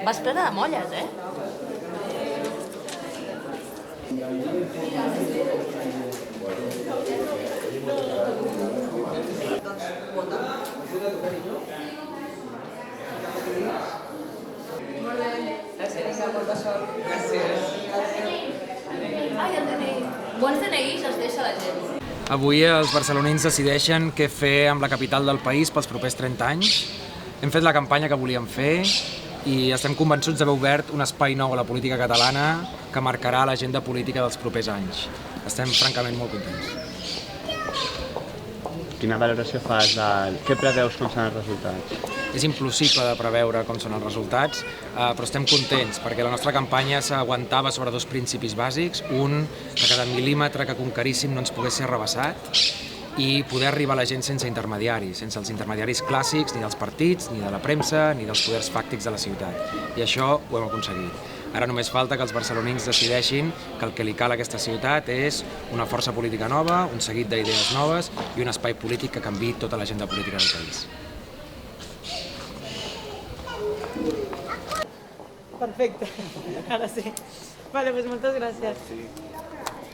Vas plena de molles, eh? Molt bé. Gràcies. Molta sort. Gràcies. Ai, el DNI. Quants DNIs es deixa la gent? Avui els barcelonins decideixen què fer amb la capital del país pels propers 30 anys. Hem fet la campanya que volíem fer i estem convençuts d'haver obert un espai nou a la política catalana que marcarà l'agenda política dels propers anys. Estem francament molt contents. Quina valoració fas què preveus com seran els resultats? És impossible de preveure com són els resultats, però estem contents perquè la nostra campanya s'aguantava sobre dos principis bàsics. Un, que cada mil·límetre que conqueríssim no ens pogués ser rebassat i poder arribar a la gent sense intermediaris, sense els intermediaris clàssics, ni dels partits, ni de la premsa, ni dels poders fàctics de la ciutat. I això ho hem aconseguit. Ara només falta que els barcelonins decideixin que el que li cal a aquesta ciutat és una força política nova, un seguit d'idees noves i un espai polític que canviï tota l'agenda política del país. Perfecte, ara sí. Vale, pues moltes gràcies.